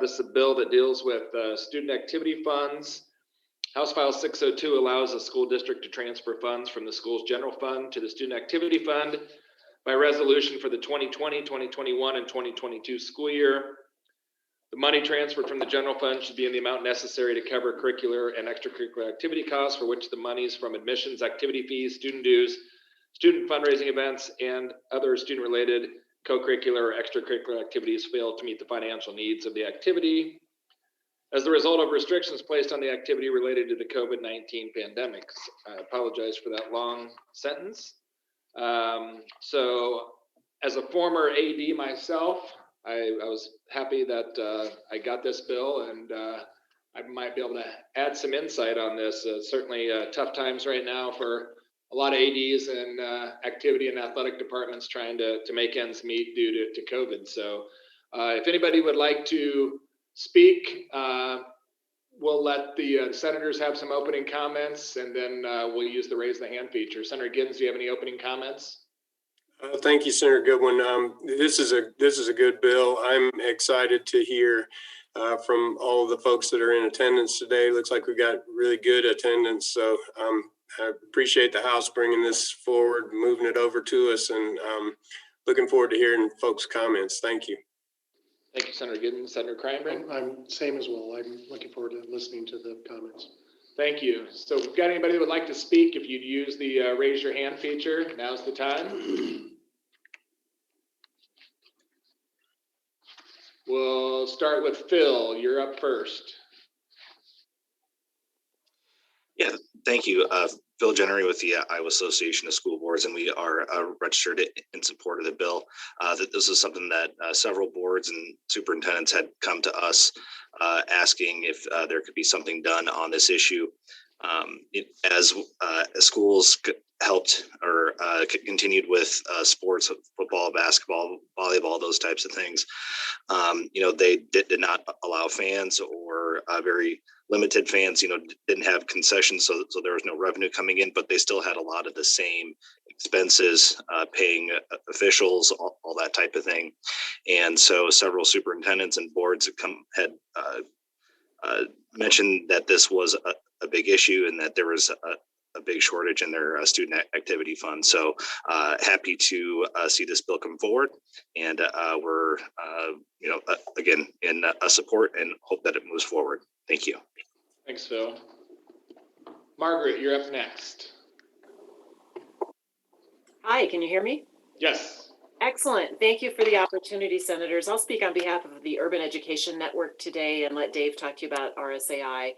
This is a bill that deals with student activity funds. House File 602 allows a school district to transfer funds from the school's general fund to the student activity fund by resolution for the 2020, 2021, and 2022 school year. The money transferred from the general fund should be in the amount necessary to cover curricular and extracurricular activity costs for which the monies from admissions, activity fees, student dues, student fundraising events, and other student-related co-curricular or extracurricular activities fail to meet the financial needs of the activity as the result of restrictions placed on the activity related to the COVID-19 pandemic. I apologize for that long sentence. So as a former AD myself, I was happy that I got this bill, and I might be able to add some insight on this. Certainly tough times right now for a lot of ADs and activity and athletic departments trying to make ends meet due to COVID. So if anybody would like to speak, we'll let the senators have some opening comments, and then we'll use the raise the hand feature. Senator Giddens, do you have any opening comments? Thank you, Senator Goodwin. This is a good bill. I'm excited to hear from all of the folks that are in attendance today. Looks like we've got really good attendance. So I appreciate the House bringing this forward, moving it over to us, and looking forward to hearing folks' comments. Thank you. Thank you, Senator Giddens. Senator Kraayenbrink? I'm same as well. I'm looking forward to listening to the comments. Thank you. So if we've got anybody that would like to speak, if you'd use the raise your hand feature, now's the time. We'll start with Phil. You're up first. Yeah, thank you. Phil Jeanery with the Iowa Association of School Boards, and we are registered in support of the bill. That this is something that several boards and superintendents had come to us asking if there could be something done on this issue. As schools helped or continued with sports, football, basketball, volleyball, those types of things, they did not allow fans, or very limited fans, didn't have concessions, so there was no revenue coming in, but they still had a lot of the same expenses, paying officials, all that type of thing. And so several superintendents and boards had mentioned that this was a big issue and that there was a big shortage in their student activity fund. So happy to see this bill come forward, and we're again in support and hope that it moves forward. Thank you. Thanks, Phil. Margaret, you're up next. Hi, can you hear me? Yes. Excellent. Thank you for the opportunity, Senators. I'll speak on behalf of the Urban Education Network today and let Dave talk to you about RSAI.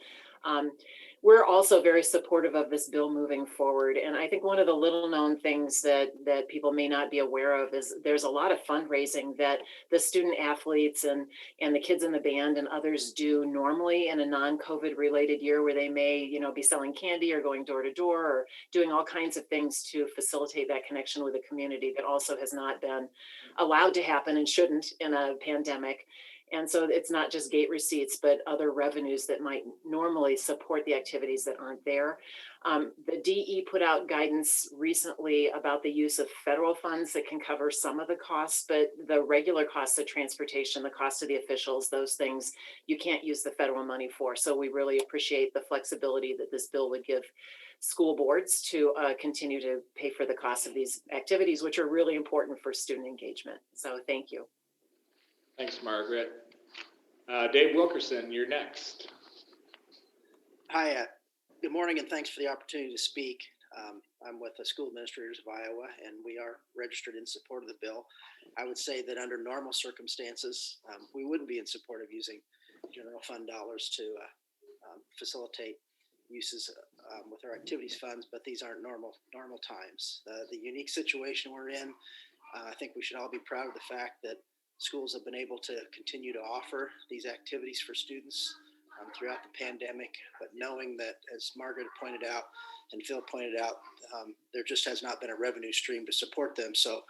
We're also very supportive of this bill moving forward. And I think one of the little known things that people may not be aware of is there's a lot of fundraising that the student athletes and the kids in the band and others do normally in a non-COVID related year, where they may, be selling candy or going door to door or doing all kinds of things to facilitate that connection with the community that also has not been allowed to happen and shouldn't in a pandemic. And so it's not just gate receipts, but other revenues that might normally support the activities that aren't there. The DE put out guidance recently about the use of federal funds that can cover some of the costs, but the regular costs of transportation, the cost of the officials, those things, you can't use the federal money for. So we really appreciate the flexibility that this bill would give school boards to continue to pay for the cost of these activities, which are really important for student engagement. So thank you. Thanks, Margaret. Dave Wilkerson, you're next. Hi, good morning, and thanks for the opportunity to speak. I'm with the School Administrators of Iowa, and we are registered in support of the bill. I would say that under normal circumstances, we wouldn't be in support of using general fund dollars to facilitate uses with our activities funds, but these aren't normal times. The unique situation we're in, I think we should all be proud of the fact that schools have been able to continue to offer these activities for students throughout the pandemic, but knowing that, as Margaret pointed out and Phil pointed out, there just has not been a revenue stream to support them. So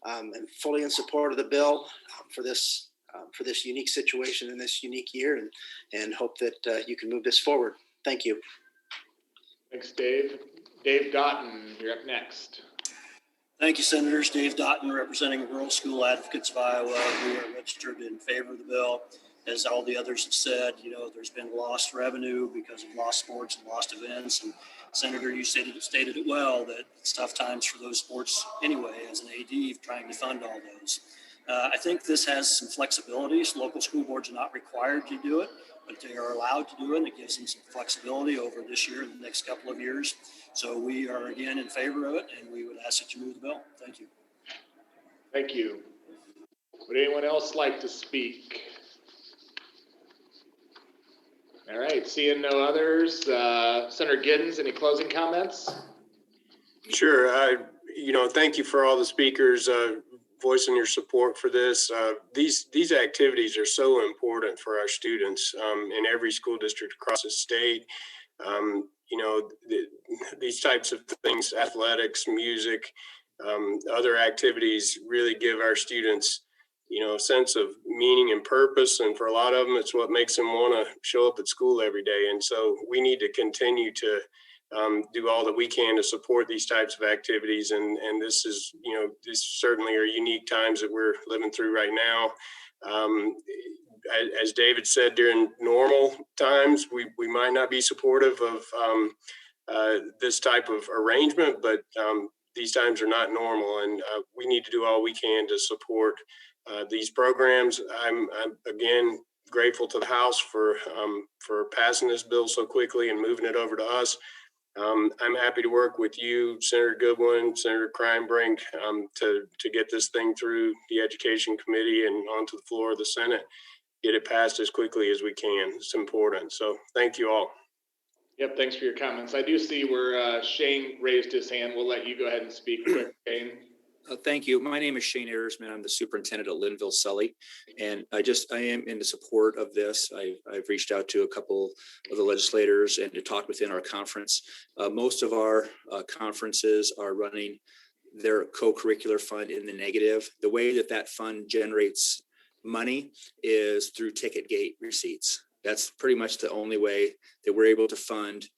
I'm fully in support of the bill for this unique situation in this unique year, and hope that you can move this forward. Thank you. Thanks, Dave. Dave Doughton, you're up next. Thank you, Senators. Dave Doughton, representing Rural School Advocates of Iowa. We are registered in favor of the bill. as all the others have said, there's been lost revenue because of lost sports and lost events. And Senator, you stated it well, that it's tough times for those sports anyway, as an AD trying to fund all those. I think this has some flexibilities. Local school boards are not required to do it, but they are allowed to do it. And it gives them some flexibility over this year and the next couple of years. So we are again in favor of it, and we would ask that you move the bill. Thank you. Thank you. Would anyone else like to speak? All right, seeing no others, Senator Giddens, any closing comments? Sure. Thank you for all the speakers voicing your support for this. These activities are so important for our students in every school district across the state. These types of things, athletics, music, other activities really give our students a sense of meaning and purpose. And for a lot of them, it's what makes them want to show up at school every day. And so we need to continue to do all that we can to support these types of activities. And this is, this certainly are unique times that we're living through right now. As David said, during normal times, we might not be supportive of this type of arrangement, but these times are not normal, and we need to do all we can to support these programs. I'm again grateful to the House for passing this bill so quickly and moving it over to us. I'm happy to work with you, Senator Goodwin, Senator Kraayenbrink, to get this thing through the Education Committee and onto the floor of the Senate, get it passed as quickly as we can. It's important. So thank you all. Yep, thanks for your comments. I do see where Shane raised his hand. We'll let you go ahead and speak quick, Shane. Thank you. My name is Shane Ehresman. I'm the superintendent at Lynnville, Sully, and I am in the support of this. I've reached out to a couple of the legislators and to talk within our conference. Most of our conferences are running their co-curricular fund in the negative. The way that fund generates money is through ticket gate receipts. That's pretty much the only way that we're able to fund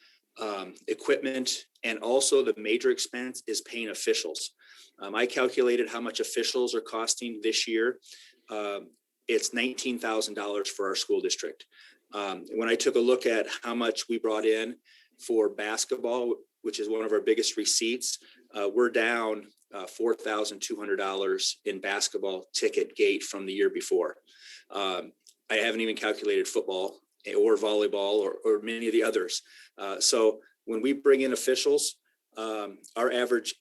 equipment, and also the major expense is paying officials. I calculated how much officials are costing this year. It's $19,000 for our school district. When I took a look at how much we brought in for basketball, which is one of our biggest receipts, we're down $4,200 in basketball ticket gate from the year before. I haven't even calculated football or volleyball or many of the others. So when we bring in officials, our average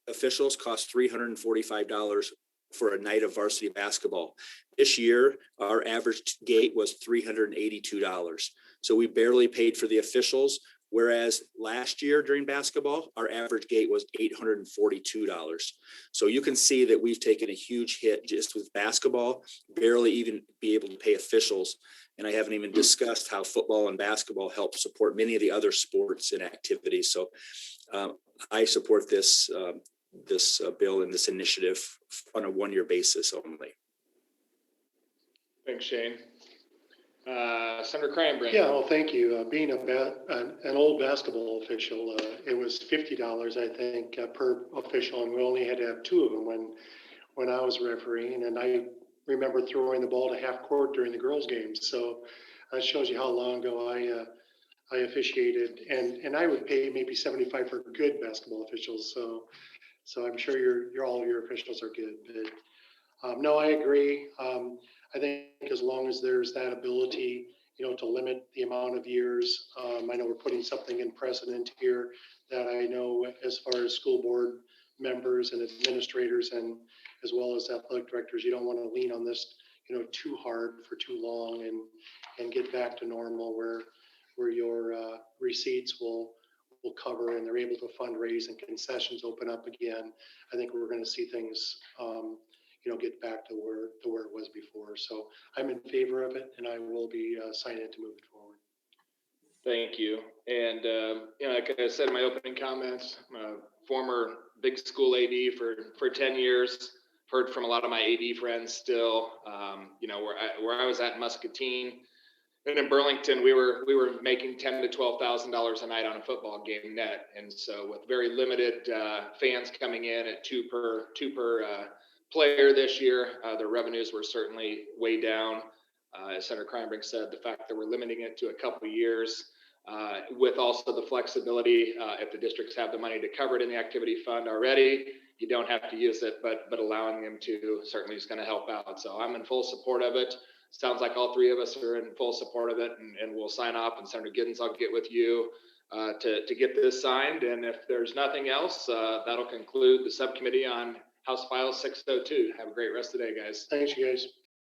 officials cost $345 for a night of varsity basketball. This year, our average gate was $382. So we barely paid for the officials, whereas last year during basketball, our average gate was $842. So you can see that we've taken a huge hit just with basketball, barely even be able to pay officials. And I haven't even discussed how football and basketball help support many of the other sports and activities. So I support this bill and this initiative on a one-year basis only. Thanks, Shane. Senator Kraayenbrink. Yeah, well, thank you. Being an old basketball official, it was $50, I think, per official, and we only had to have two of them when I was refereeing. And I remember throwing the ball to half court during the girls' games. So that shows you how long ago I officiated, and I would pay maybe $75 for good basketball officials. So I'm sure all of your officials are good. But no, I agree. I think as long as there's that ability, to limit the amount of years, I know we're putting something in precedent here that I know as far as school board members and administrators and as well as athletic directors, you don't want to lean on this, too hard for too long and get back to normal where your receipts will cover and they're able to fundraise and concessions open up again. I think we're going to see things, get back to where it was before. So I'm in favor of it, and I will be signing it to move it forward. Thank you. And, like I said in my opening comments, I'm a former big school AD for 10 years. Heard from a lot of my AD friends still, where I was at Muscatine and in Burlington, we were making $10,000 to $12,000 a night on a football game net. And so with very limited fans coming in at two per player this year, the revenues were certainly way down. As Senator Kraayenbrink said, the fact that we're limiting it to a couple of years, with also the flexibility, if the districts have the money to cover it in the activity fund already, you don't have to use it, but allowing them to certainly is going to help out. So I'm in full support of it. Sounds like all three of us are in full support of it, and we'll sign off. And Senator Giddens, I'll get with you to get this signed. And if there's nothing else, that'll conclude the subcommittee on House File 602. Have a great rest of the day, guys. Thanks, you guys.